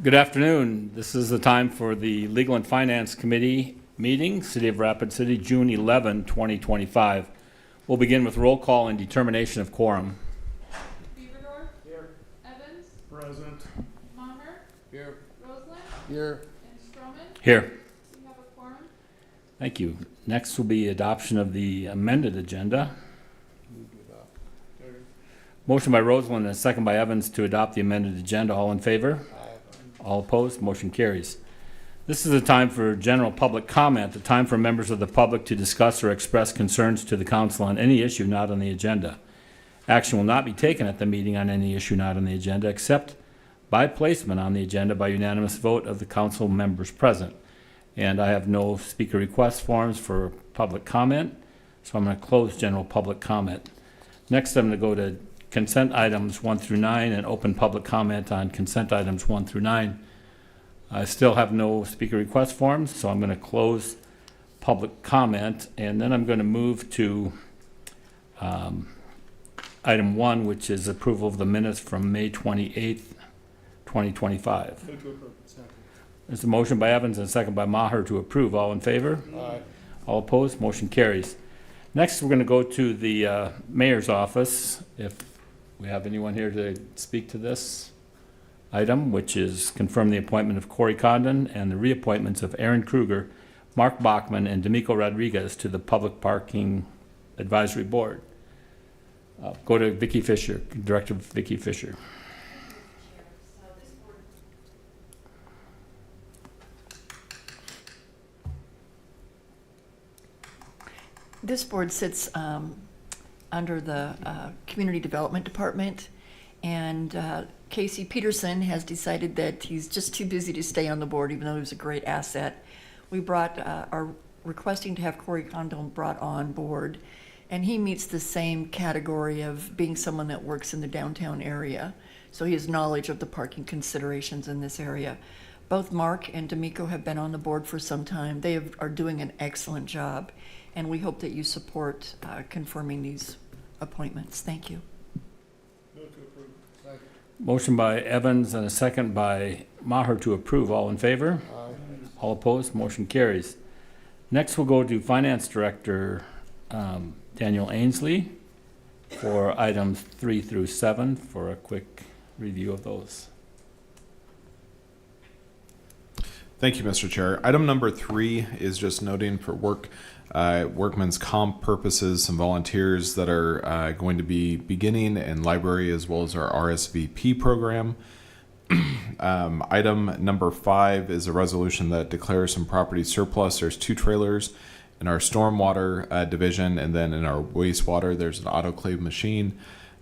Good afternoon. This is the time for the Legal and Finance Committee meeting, City of Rapid City, June 11, 2025. We'll begin with roll call and determination of quorum. Beaverdorf. Here. Evans. Present. Maher. Here. Roseland. Here. And Stroman. Here. We have a quorum. Thank you. Next will be adoption of the amended agenda. Move to adopt. Motion by Roseland and a second by Evans to adopt the amended agenda. All in favor? All opposed? Motion carries. This is a time for general public comment, a time for members of the public to discuss or express concerns to the council on any issue not on the agenda. Action will not be taken at the meeting on any issue not on the agenda, except by placement on the agenda by unanimous vote of the council members present. And I have no speaker request forms for public comment, so I'm going to close general public comment. Next, I'm going to go to consent items 1 through 9 and open public comment on consent items 1 through 9. I still have no speaker request forms, so I'm going to close public comment, and then I'm going to move to item 1, which is approval of the minutes from May 28th, 2025. Move to approve. Second. There's a motion by Evans and a second by Maher to approve. All in favor? Aye. All opposed? Motion carries. Next, we're going to go to the mayor's office. If we have anyone here to speak to this item, which is confirm the appointment of Corey Condon and the reappointments of Aaron Kruger, Mark Bachman, and D'Amico Rodriguez to the Public Parking Advisory Board. Go to Vicki Fisher, Director Vicki Fisher. This board sits under the Community Development Department, and Casey Peterson has decided that he's just too busy to stay on the board, even though he was a great asset. We are requesting to have Corey Condon brought on board, and he meets the same category of being someone that works in the downtown area, so he has knowledge of the parking considerations in this area. Both Mark and D'Amico have been on the board for some time. They are doing an excellent job, and we hope that you support confirming these appointments. Thank you. Move to approve. Second. Motion by Evans and a second by Maher to approve. All in favor? Aye. All opposed? Motion carries. Next, we'll go to Finance Director Daniel Ainsley for items 3 through 7 for a quick review of those. Thank you, Mr. Chair. Item number 3 is just noting for workman's comp purposes, some volunteers that are going to be beginning in library as well as our RSVP program. Item number 5 is a resolution that declares some property surplus. There's 2 trailers in our stormwater division, and then in our wastewater, there's an autoclave machine.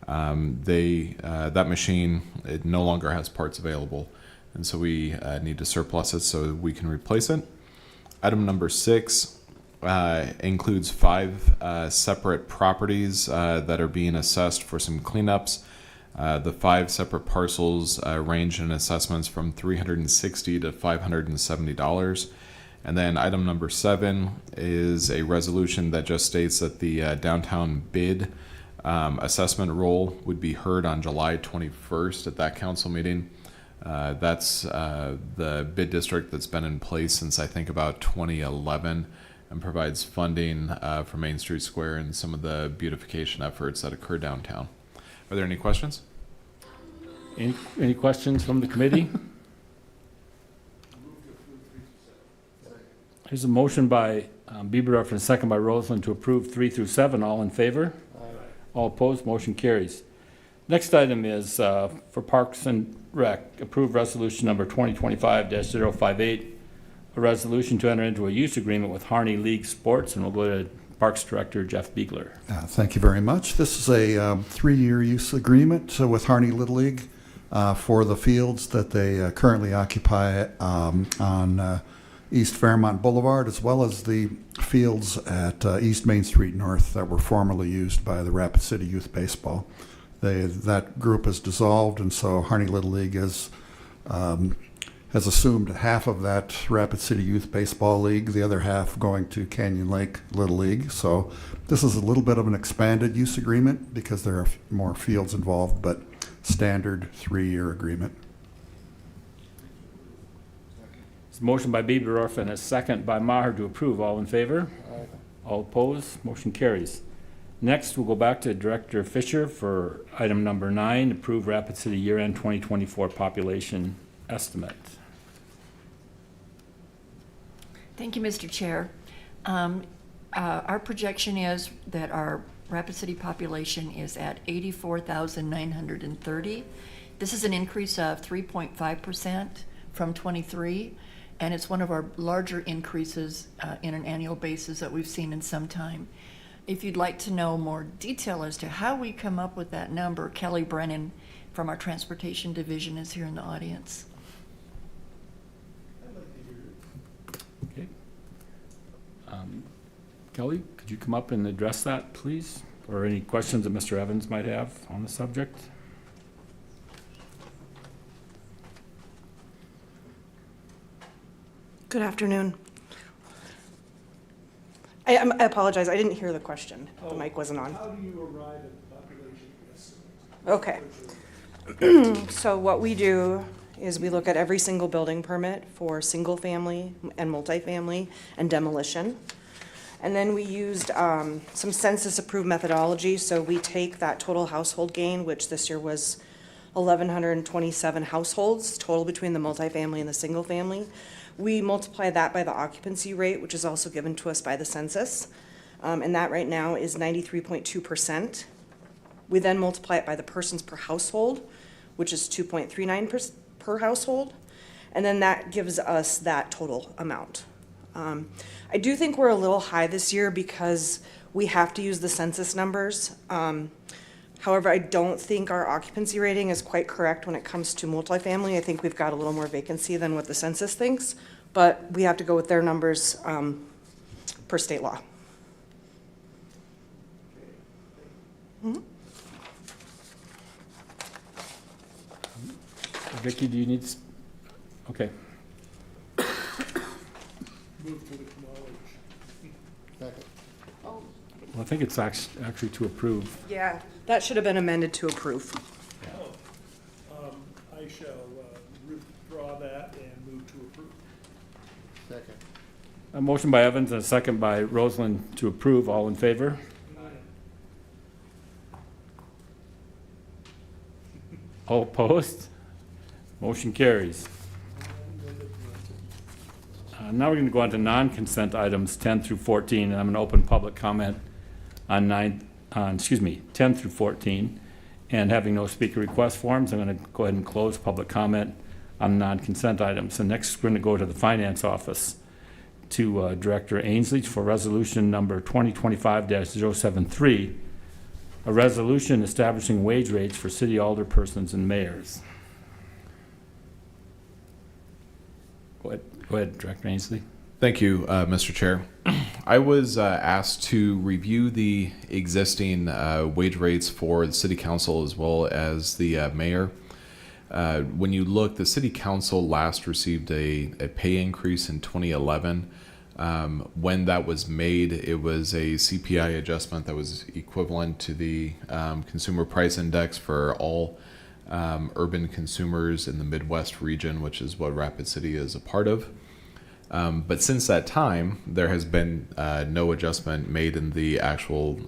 That machine, it no longer has parts available, and so we need to surplus it so we can replace it. Item number 6 includes 5 separate properties that are being assessed for some cleanups. The 5 separate parcels range in assessments from $360 to $570. And then item number 7 is a resolution that just states that the downtown bid assessment roll would be heard on July 21st at that council meeting. That's the bid district that's been in place since I think about 2011 and provides funding for Main Street Square and some of the beautification efforts that occur downtown. Are there any questions? Any questions from the committee? Here's a motion by Bieberdorf and a second by Roseland to approve 3 through 7. All in favor? Aye. All opposed? Motion carries. Next item is for Parks and Rec, approve resolution number 2025-058, a resolution to enter into a use agreement with Harney League Sports, and we'll go to Parks Director Jeff Beegler. Thank you very much. This is a 3-year use agreement with Harney Little League for the fields that they currently occupy on East Fairmont Boulevard, as well as the fields at East Main Street North that were formerly used by the Rapid City Youth Baseball. That group has dissolved, and so Harney Little League has assumed half of that Rapid City Youth Baseball League, the other half going to Canyon Lake Little League. So this is a little bit of an expanded use agreement because there are more fields involved, but standard 3-year agreement. It's a motion by Biederorf and a second by Maher to approve. All in favor? Aye. All opposed? Motion carries. Next, we'll go back to Director Fisher for item number 9, approve Rapid City year-end 2024 population estimate. Thank you, Mr. Chair. Our projection is that our Rapid City population is at 84,930. This is an increase of 3.5% from 23, and it's one of our larger increases in an annual basis that we've seen in some time. If you'd like to know more detail as to how we come up with that number, Kelly Brennan from our Transportation Division is here in the audience. Okay. Kelly, could you come up and address that, please? Or any questions that Mr. Evans might have on the subject? Good afternoon. I apologize, I didn't hear the question. The mic wasn't on. How do you arrive at the population estimate? Okay. So what we do is we look at every single building permit for single family and multifamily and demolition. And then we used some census approved methodology. So we take that total household gain, which this year was 1,127 households total between the multifamily and the single family. We multiply that by the occupancy rate, which is also given to us by the census. And that right now is 93.2%. We then multiply it by the persons per household, which is 2.39 per household. And then that gives us that total amount. I do think we're a little high this year because we have to use the census numbers. However, I don't think our occupancy rating is quite correct when it comes to multifamily. I think we've got a little more vacancy than what the census thinks, but we have to go with their numbers per state law. Vicki, do you need, okay. Move to acknowledge. Second. Well, I think it's actually to approve. Yeah, that should have been amended to approve. I shall withdraw that and move to approve. Second. A motion by Evans and a second by Roseland to approve. All in favor? All opposed? Motion carries. Now we're going to go on to non-consent items 10 through 14, and I'm going to open public comment on 10 through 14. And having no speaker request forms, I'm going to go ahead and close public comment on non-consent items. And next, we're going to go to the Finance Office to Director Ainsley for resolution number 2025-073, a resolution establishing wage rates for city alderpersons and mayors. Go ahead, Director Ainsley. Thank you, Mr. Chair. I was asked to review the existing wage rates for the City Council as well as the mayor. When you look, the City Council last received a pay increase in 2011. When that was made, it was a CPI adjustment that was equivalent to the Consumer Price Index for all urban consumers in the Midwest region, which is what Rapid City is a part of. But since that time, there has been no adjustment made in the actual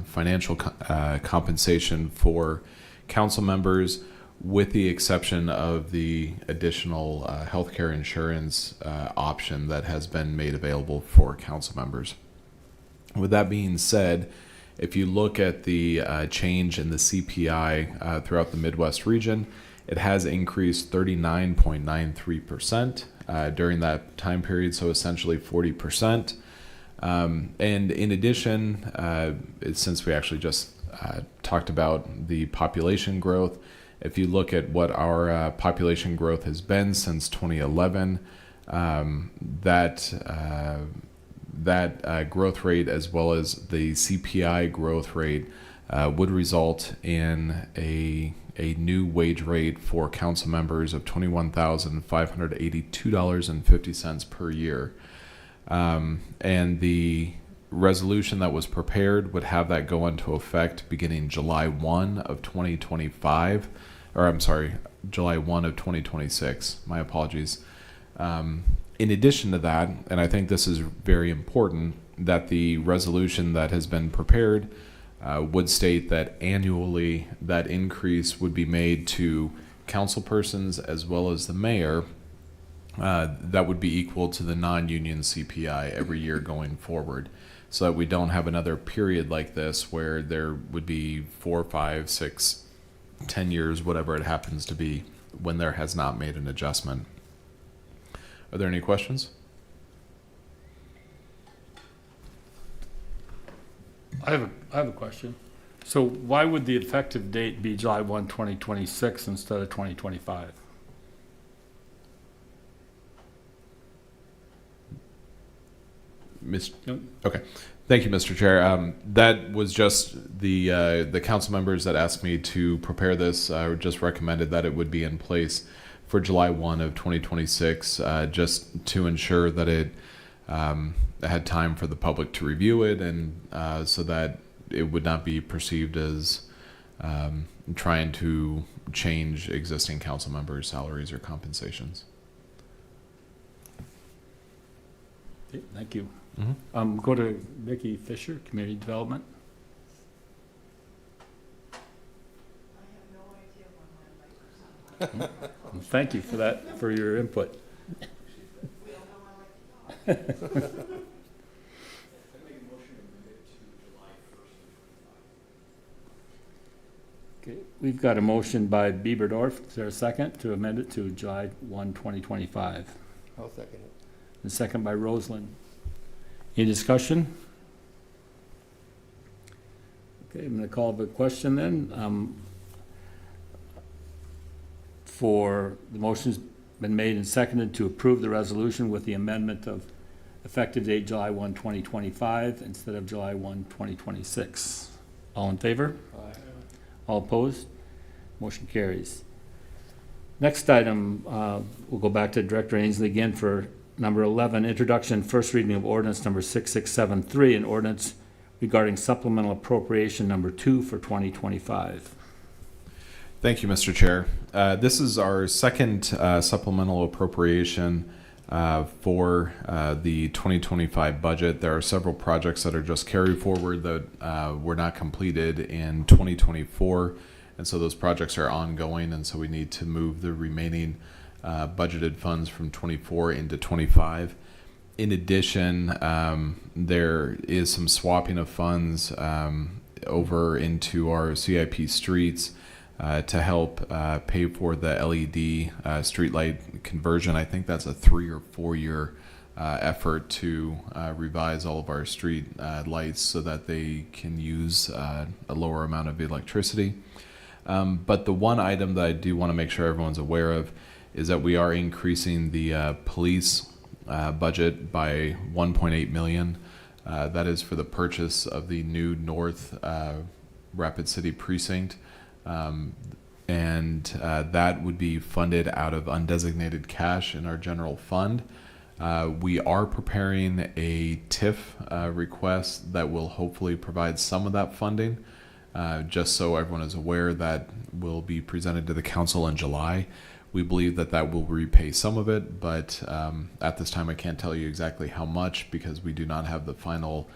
financial compensation for council members, with the exception of the additional healthcare insurance option that has been made available for council members. With that being said, if you look at the change in the CPI throughout the Midwest region, it has increased 39.93% during that time period, so essentially 40%. And in addition, since we actually just talked about the population growth, if you look at what our population growth has been since 2011, that growth rate as well as the CPI growth rate would result in a new wage rate for council members of $21,582.50 per year. And the resolution that was prepared would have that go into effect beginning July 1 of 2025, or I'm sorry, July 1 of 2026. My apologies. In addition to that, and I think this is very important, that the resolution that has been prepared would state that annually that increase would be made to councilpersons as well as the mayor. That would be equal to the non-union CPI every year going forward, so that we don't have another period like this where there would be 4, 5, 6, 10 years, whatever it happens to be, when there has not made an adjustment. Are there any questions? I have a question. So why would the effective date be July 1, 2026 instead of 2025? Yep. Okay. Thank you, Mr. Chair. That was just the council members that asked me to prepare this. Just recommended that it would be in place for July 1 of 2026, just to ensure that it had time for the public to review it, and so that it would not be perceived as trying to change existing council members' salaries or compensations. Okay, thank you. Mm-hmm. Go to Vicki Fisher, Community Development. Thank you for that, for your input. Okay, we've got a motion by Bieberdorf. Is there a second to amend it to July 1, 2025? I'll second it. And second by Roseland. Any discussion? Okay, I'm going to call the question then. For the motion's been made and seconded to approve the resolution with the amendment of effective date July 1, 2025 instead of July 1, 2026. All in favor? Aye. All opposed? Motion carries. Next item, we'll go back to Director Ainsley again for number 11, introduction, first reading of ordinance number 6673, an ordinance regarding supplemental appropriation number 2 for 2025. Thank you, Mr. Chair. This is our second supplemental appropriation for the 2025 budget. There are several projects that are just carried forward that were not completed in 2024, and so those projects are ongoing, and so we need to move the remaining budgeted funds from 24 into 25. In addition, there is some swapping of funds over into our CIP streets to help pay for the LED streetlight conversion. I think that's a 3 or 4 year effort to revise all of our street lights so that they can use a lower amount of electricity. But the one item that I do want to make sure everyone's aware of is that we are increasing the police budget by $1.8 million. That is for the purchase of the new North Rapid City precinct. And that would be funded out of undesignated cash in our general fund. We are preparing a TIF request that will hopefully provide some of that funding, just so everyone is aware that will be presented to the council in July. We believe that that will repay some of it, but at this time I can't tell you exactly how much because we do not have the final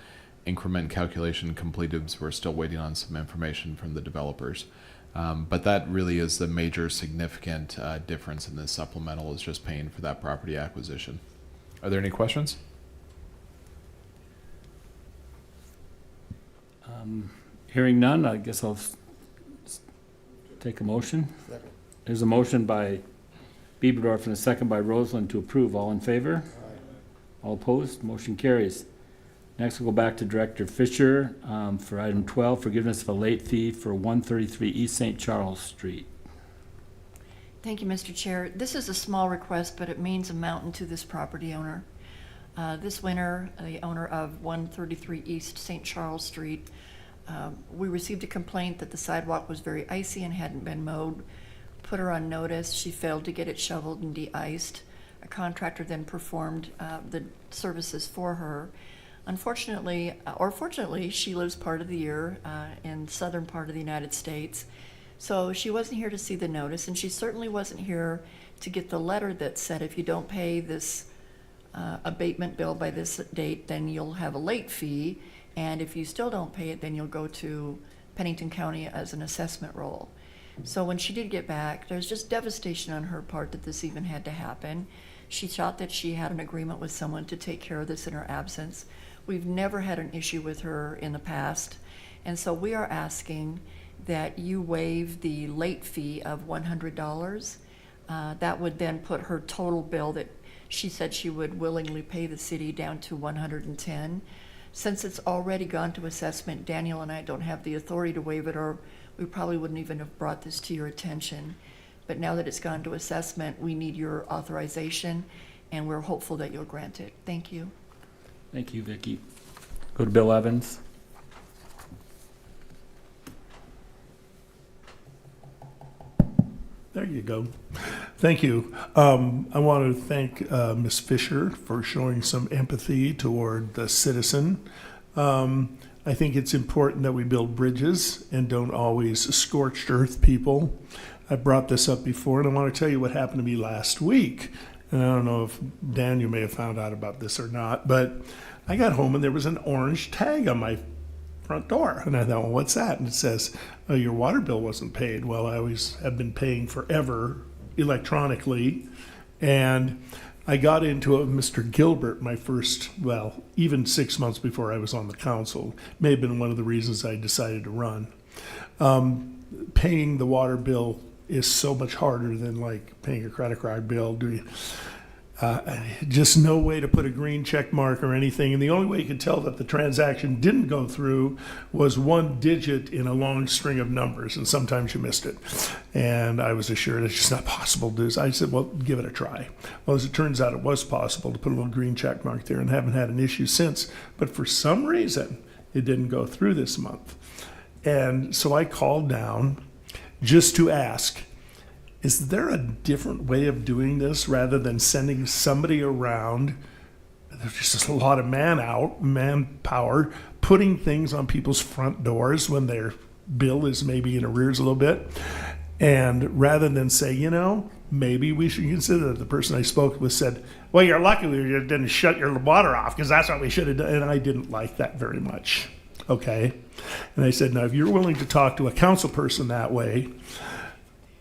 increment calculation completed, so we're still waiting on some information from the developers. But that really is the major significant difference in this supplemental, is just paying for that property acquisition. Are there any questions? Hearing none, I guess I'll take a motion. Second. There's a motion by Bieberdorf and a second by Roseland to approve. All in favor? Aye. All opposed? Motion carries. Next, we'll go back to Director Fisher for item 12, forgiveness of a late fee for 133 East St. Charles Street. Thank you, Mr. Chair. This is a small request, but it means a mountain to this property owner. This winter, the owner of 133 East St. Charles Street, we received a complaint that the sidewalk was very icy and hadn't been mowed. Put her on notice. She failed to get it shoveled and de-iced. A contractor then performed the services for her. Unfortunately, or fortunately, she lives part of the year in the southern part of the United States. So she wasn't here to see the notice, and she certainly wasn't here to get the letter that said if you don't pay this abatement bill by this date, then you'll have a late fee. And if you still don't pay it, then you'll go to Pennington County as an assessment roll. So when she did get back, there's just devastation on her part that this even had to happen. She thought that she had an agreement with someone to take care of this in her absence. We've never had an issue with her in the past. And so we are asking that you waive the late fee of $100. That would then put her total bill that she said she would willingly pay the city down to $110. Since it's already gone to assessment, Daniel and I don't have the authority to waive it, or we probably wouldn't even have brought this to your attention. But now that it's gone to assessment, we need your authorization, and we're hopeful that you'll grant it. Thank you. Thank you, Vicki. Go to Bill Evans. There you go. Thank you. I want to thank Ms. Fisher for showing some empathy toward the citizen. I think it's important that we build bridges and don't always scorched earth people. I brought this up before, and I want to tell you what happened to me last week. And I don't know if Daniel may have found out about this or not, but I got home and there was an orange tag on my front door. And I thought, well, what's that? And it says, oh, your water bill wasn't paid. Well, I always have been paying forever electronically. And I got into it with Mr. Gilbert my first, well, even 6 months before I was on the council. May have been one of the reasons I decided to run. Paying the water bill is so much harder than like paying a credit card bill. Just no way to put a green check mark or anything. And the only way you could tell that the transaction didn't go through was one digit in a long string of numbers. And sometimes you missed it. And I was assured it's just not possible to do this. I said, well, give it a try. Well, as it turns out, it was possible to put a little green check mark there, and haven't had an issue since. But for some reason, it didn't go through this month. And so I called down just to ask, is there a different way of doing this rather than sending somebody around? There's just a lot of manpower, putting things on people's front doors when their bill is maybe in arrears a little bit. And rather than say, maybe we should consider that. The person I spoke with said, well, you're lucky we didn't shut your water off, because that's what we should have done. And I didn't like that very much. Okay. And I said, now, if you're willing to talk to a council person that way,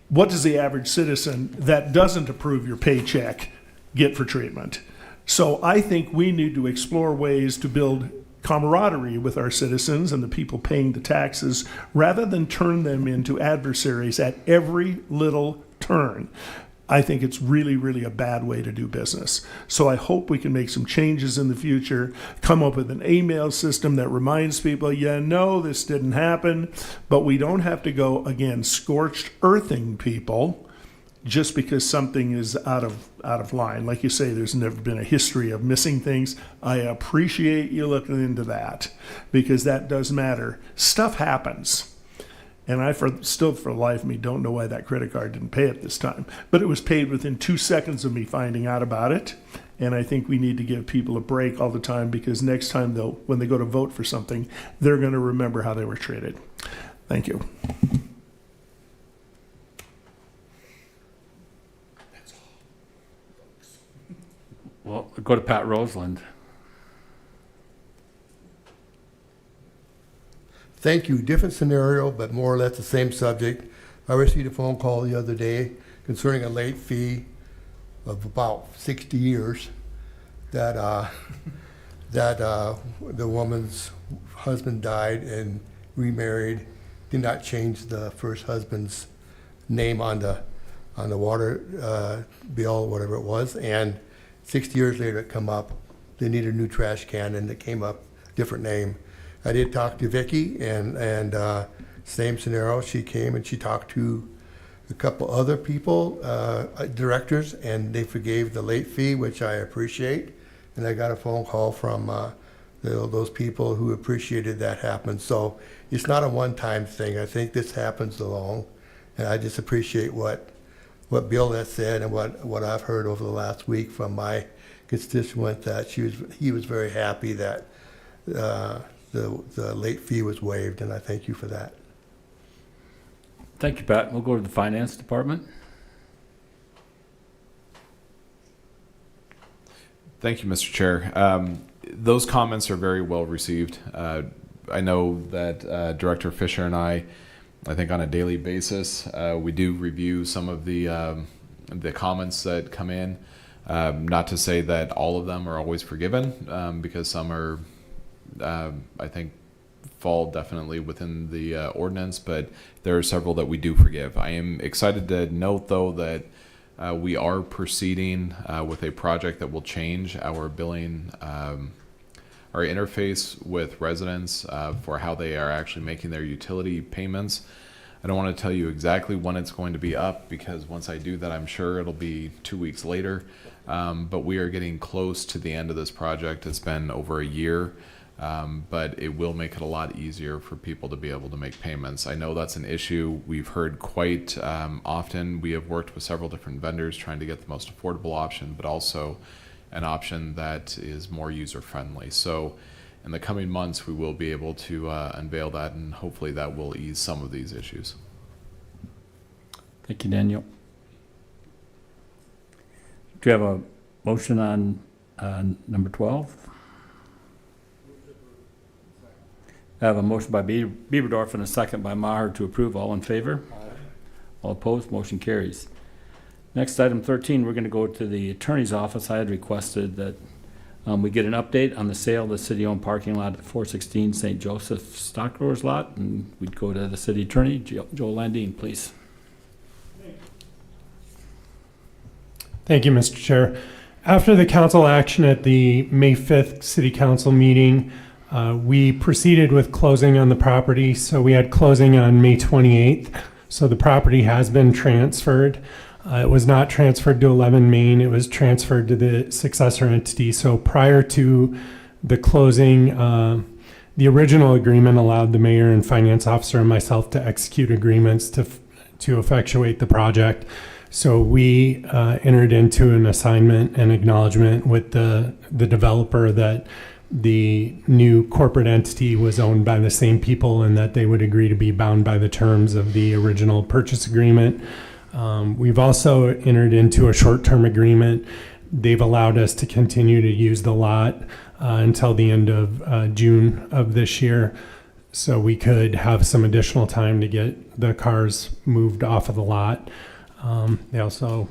what does the average citizen that doesn't approve your paycheck get for treatment? So I think we need to explore ways to build camaraderie with our citizens and the people paying the taxes, rather than turn them into adversaries at every little turn. I think it's really, really a bad way to do business. So I hope we can make some changes in the future, come up with an email system that reminds people, this didn't happen, but we don't have to go, again, scorched earthing people just because something is out of line. Like you say, there's never been a history of missing things. I appreciate you looking into that, because that does matter. Stuff happens. And I still for the life of me don't know why that credit card didn't pay it this time. But it was paid within 2 seconds of me finding out about it. And I think we need to give people a break all the time, because next time when they go to vote for something, they're going to remember how they were treated. Thank you. Well, go to Pat Roseland. Thank you. Different scenario, but more or less the same subject. I received a phone call the other day concerning a late fee of about 60 years that the woman's husband died and remarried, did not change the first husband's name on the water bill, whatever it was, and 60 years later it come up, they need a new trash can, and it came up different name. I did talk to Vicki, and same scenario. She came and she talked to a couple other people, directors, and they forgave the late fee, which I appreciate. And I got a phone call from those people who appreciated that happen. So it's not a one-time thing. I think this happens along, and I just appreciate what Bill has said and what I've heard over the last week from my constituent, that he was very happy that the late fee was waived, and I thank you for that. Thank you, Pat. We'll go to the Finance Department. Thank you, Mr. Chair. Those comments are very well received. I know that Director Fisher and I think on a daily basis, we do review some of the comments that come in. Not to say that all of them are always forgiven, because some are, I think, fall definitely within the ordinance, but there are several that we do forgive. I am excited to note, though, that we are proceeding with a project that will change our billing, our interface with residents for how they are actually making their utility payments. I don't want to tell you exactly when it's going to be up, because once I do that, I'm sure it'll be 2 weeks later. But we are getting close to the end of this project. It's been over a year. But it will make it a lot easier for people to be able to make payments. I know that's an issue we've heard quite often. We have worked with several different vendors trying to get the most affordable option, but also an option that is more user-friendly. So in the coming months, we will be able to unveil that, and hopefully that will ease some of these issues. Thank you, Daniel. Do you have a motion on number 12? I have a motion by Bieberdorf and a second by Maher to approve. All in favor? All opposed? Motion carries. Next, item 13, we're going to go to the attorney's office. I had requested that we get an update on the sale of the city-owned parking lot at 416 St. Joseph Stockgrowers lot, and we'd go to the city attorney, Joel Landine, please. Thank you, Mr. Chair. After the council action at the May 5th City Council meeting, we proceeded with closing on the property. So we had closing on May 28th. So the property has been transferred. It was not transferred to 11 Main. It was transferred to the successor entity. So prior to the closing, the original agreement allowed the mayor and finance officer and myself to execute agreements to effectuate the project. So we entered into an assignment and acknowledgement with the developer that the new corporate entity was owned by the same people and that they would agree to be bound by the terms of the original purchase agreement. We've also entered into a short-term agreement. They've allowed us to continue to use the lot until the end of June of this year. So we could have some additional time to get the cars moved off of the lot. They also,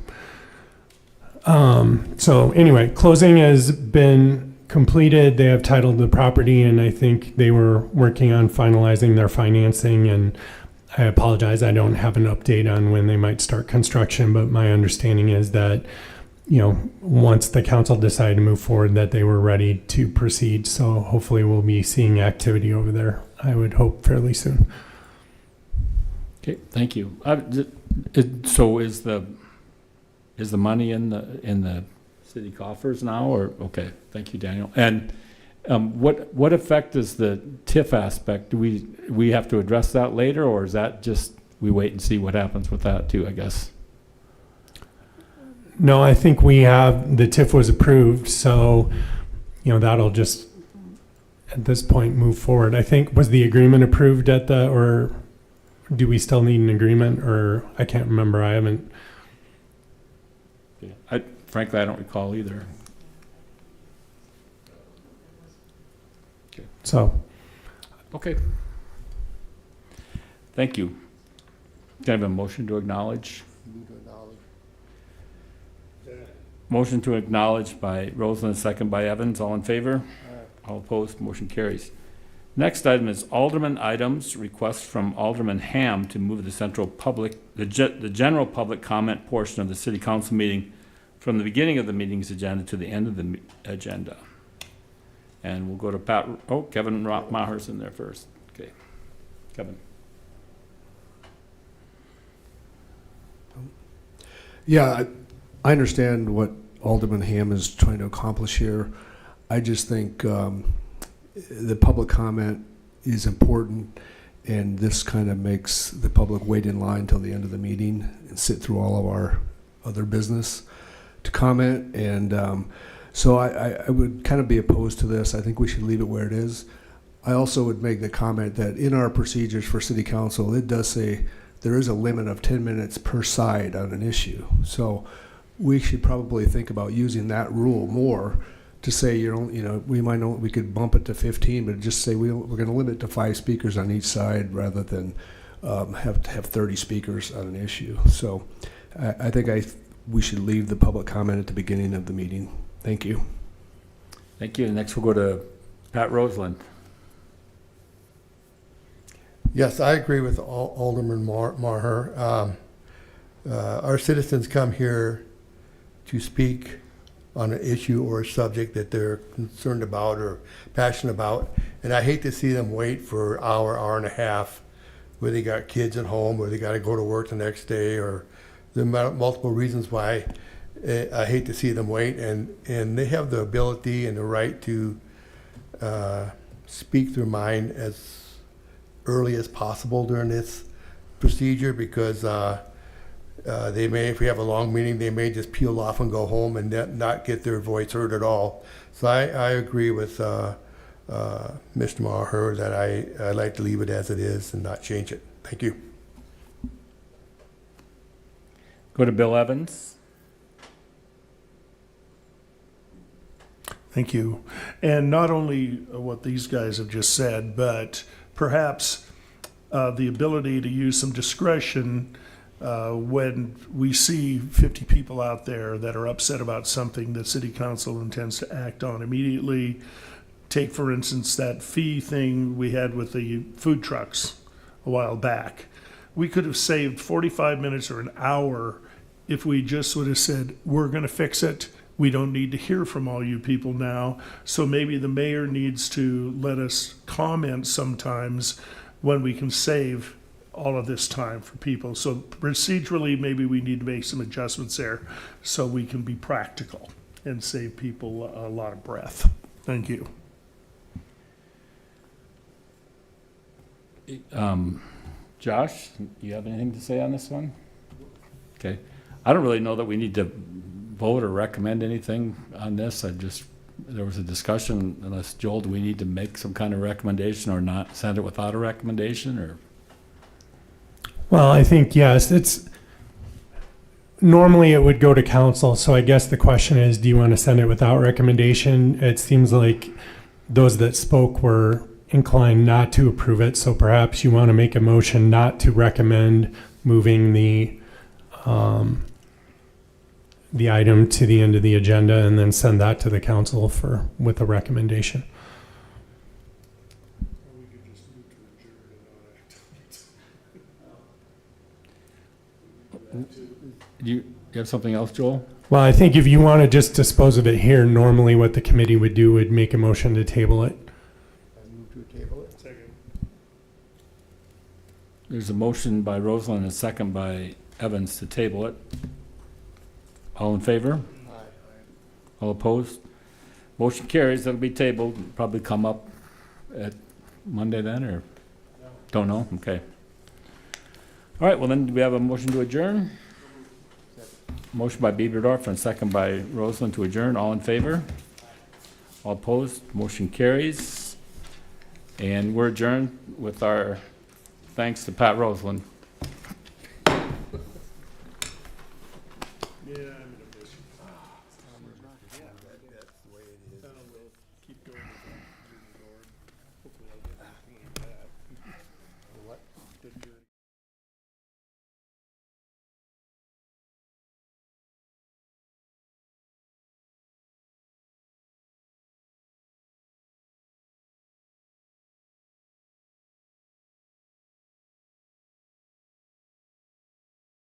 so anyway, closing has been completed. They have titled the property, and I think they were working on finalizing their financing. And I apologize, I don't have an update on when they might start construction, but my understanding is that, once the council decided to move forward, that they were ready to proceed. So hopefully we'll be seeing activity over there, I would hope, fairly soon. Okay, thank you. So is the money in the city coffers now, or okay? Thank you, Daniel. And what effect does the TIF aspect? Do we have to address that later, or is that just we wait and see what happens with that too? I guess. No, I think we have, the TIF was approved, so that'll just at this point move forward. I think, was the agreement approved or do we still need an agreement, or I can't remember. I haven't. Frankly, I don't recall either. So. Okay. Thank you. Can I have a motion to acknowledge? Motion to acknowledge by Roseland, second by Evans. All in favor? All opposed? Motion carries. Next item is Alderman items. Request from Alderman Ham to move the general public comment portion of the city council meeting from the beginning of the meeting's agenda to the end of the agenda. And we'll go to Kevin Maher's in there first. Okay, Kevin. Yeah, I understand what Alderman Ham is trying to accomplish here. I just think the public comment is important, and this kind of makes the public wait in line till the end of the meeting and sit through all of our other business to comment. And so I would kind of be opposed to this. I think we should leave it where it is. I also would make the comment that in our procedures for city council, it does say there is a limit of 10 minutes per side on an issue. So we should probably think about using that rule more to say, we might know, we could bump it to 15, but just say we're going to limit it to 5 speakers on each side rather than have 30 speakers on an issue. So I think we should leave the public comment at the beginning of the meeting. Thank you. Thank you. Next, we'll go to Pat Roseland. Yes, I agree with Alderman Maher. Our citizens come here to speak on an issue or a subject that they're concerned about or passionate about, and I hate to see them wait for an hour and a half, where they got kids at home, or they got to go to work the next day, or there are multiple reasons why. I hate to see them wait, and they have the ability and the right to speak their mind as early as possible during this procedure, because they may, if we have a long meeting, they may just peel off and go home and not get their voice heard at all. So I agree with Mr. Maher that I like to leave it as it is and not change it. Thank you. Go to Bill Evans. Thank you. And not only what these guys have just said, but perhaps the ability to use some discretion when we see 50 people out there that are upset about something that City Council intends to act on immediately. Take, for instance, that fee thing we had with the food trucks a while back. We could have saved 45 minutes or an hour if we just would have said, we're going to fix it. We don't need to hear from all you people now. So maybe the mayor needs to let us comment sometimes when we can save all of this time for people. So procedurally, maybe we need to make some adjustments there so we can be practical and save people a lot of breath. Thank you. Josh, you have anything to say on this one? Okay. I don't really know that we need to vote or recommend anything on this. There was a discussion, unless, Joel, do we need to make some kind of recommendation or not send it without a recommendation, or? Well, I think, yes, normally it would go to council. So I guess the question is, do you want to send it without recommendation? It seems like those that spoke were inclined not to approve it. So perhaps you want to make a motion not to recommend moving the item to the end of the agenda and then send that to the council with a recommendation. You have something else, Joel? Well, I think if you want to just dispose of it here, normally what the committee would do would make a motion to table it. I move to table it. Second. There's a motion by Roseland and a second by Evans to table it. All in favor? Aye. All opposed? Motion carries. That'll be tabled. Probably come up at Monday then, or? Don't know? Okay. All right, well then, do we have a motion to adjourn? Motion by Bieberdorf and second by Roseland to adjourn. All in favor? All opposed? Motion carries. And we're adjourned with our thanks to Pat Roseland. Yeah, I'm gonna miss you. That's the way it is. We'll keep going.